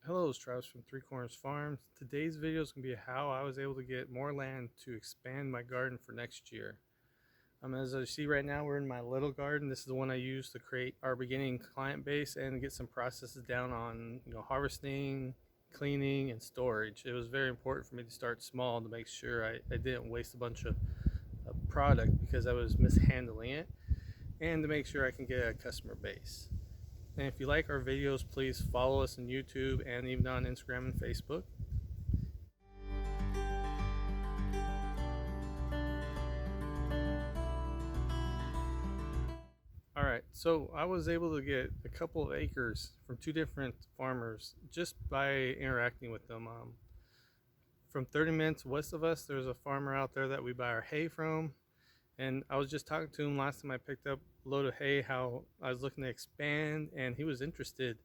Hello, it's Travis from Three Corners Farms. Today's video is going to be how I was able to get more land to expand my garden for next year. As you see right now, we're in my little garden. This is the one I use to create our beginning client base and get some processes down on harvesting, cleaning, and storage. It was very important for me to start small to make sure I didn't waste a bunch of product because I was mishandling it, and to make sure I can get a customer base. And if you like our videos, please follow us on YouTube and even on Instagram and Facebook. Alright, so I was able to get a couple of acres from two different farmers just by interacting with them. From 30 minutes west of us, there's a farmer out there that we buy our hay from. And I was just talking to him last time I picked up a load of hay, how I was looking to expand, and he was interested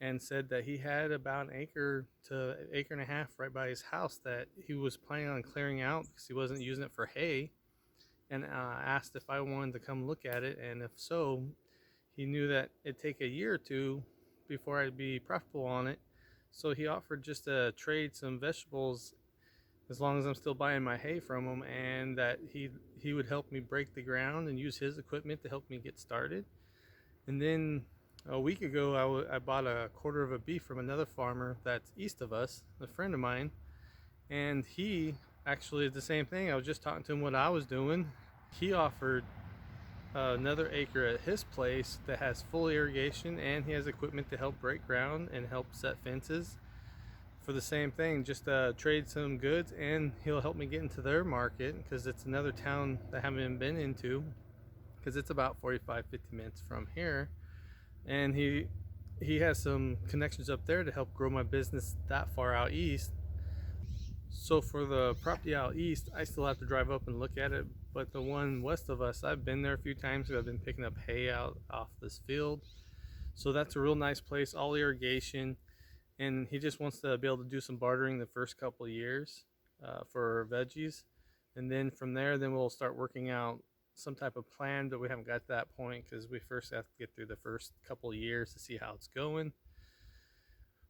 and said that he had about an acre to an acre and a half right by his house that he was planning on clearing out because he wasn't using it for hay, and asked if I wanted to come look at it, and if so, he knew that it'd take a year or two before I'd be profitable on it. So he offered just to trade some vegetables as long as I'm still buying my hay from him, and that he would help me break the ground and use his equipment to help me get started. And then a week ago, I bought a quarter of a beef from another farmer that's east of us, a friend of mine, and he actually did the same thing. I was just talking to him what I was doing. He offered another acre at his place that has full irrigation, and he has equipment to help break ground and help set fences for the same thing, just trade some goods, and he'll help me get into their market because it's another town that I haven't been into, because it's about 45-50 minutes from here. And he has some connections up there to help grow my business that far out east. So for the property out east, I still have to drive up and look at it, but the one west of us, I've been there a few times. I've been picking up hay out off this field, so that's a real nice place, all irrigation. And he just wants to be able to do some bartering the first couple of years for veggies, and then from there, then we'll start working out some type of plan, but we haven't got to that point because we first have to get through the first couple of years to see how it's going.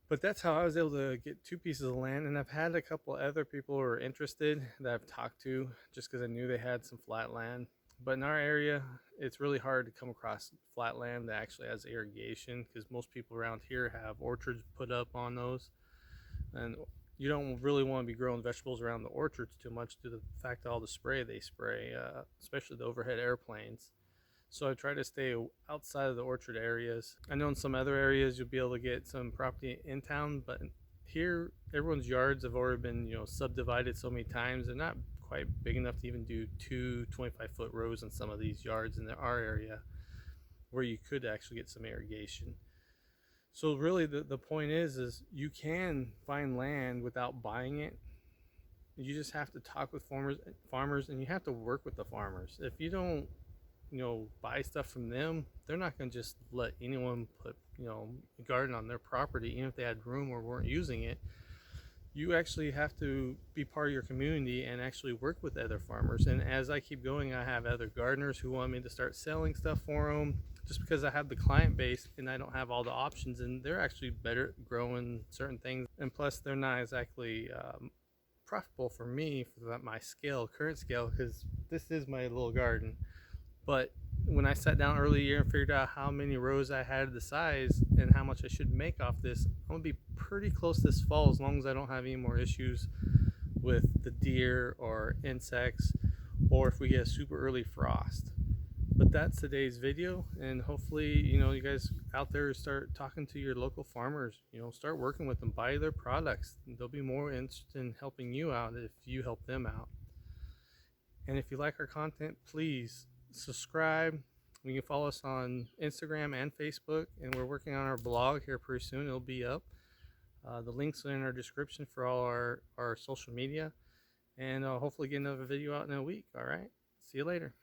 But that's how I was able to get two pieces of land, and I've had a couple other people who are interested that I've talked to just because I knew they had some flat land. But in our area, it's really hard to come across flat land that actually has irrigation, because most people around here have orchards put up on those, and you don't really want to be growing vegetables around the orchards too much due to the fact of all the spray they spray, especially the overhead airplanes. So I try to stay outside of the orchard areas. I know in some other areas you'll be able to get some property in town, but here everyone's yards have already been subdivided so many times. They're not quite big enough to even do two 25-foot rows in some of these yards in our area where you could actually get some irrigation. So really the point is you can find land without buying it. You just have to talk with farmers, and you have to work with the farmers. If you don't buy stuff from them, they're not going to just let anyone put a garden on their property, even if they had room or weren't using it. You actually have to be part of your community and actually work with other farmers. And as I keep going, I have other gardeners who want me to start selling stuff for them, just because I have the client base and I don't have all the options, and they're actually better growing certain things, and plus they're not exactly profitable for me for my current scale, because this is my little garden. But when I sat down early year and figured out how many rows I had, the size, and how much I should make off this, I'm gonna be pretty close this fall, as long as I don't have any more issues with the deer or insects, or if we get a super early frost. But that's today's video, and hopefully you guys out there start talking to your local farmers. Start working with them, buy their products. They'll be more interested in helping you out if you help them out. And if you like our content, please subscribe. You can follow us on Instagram and Facebook, and we're working on our blog here pretty soon. It'll be up. The links are in our description for all our social media, and I'll hopefully get another video out in a week. All right, see you later.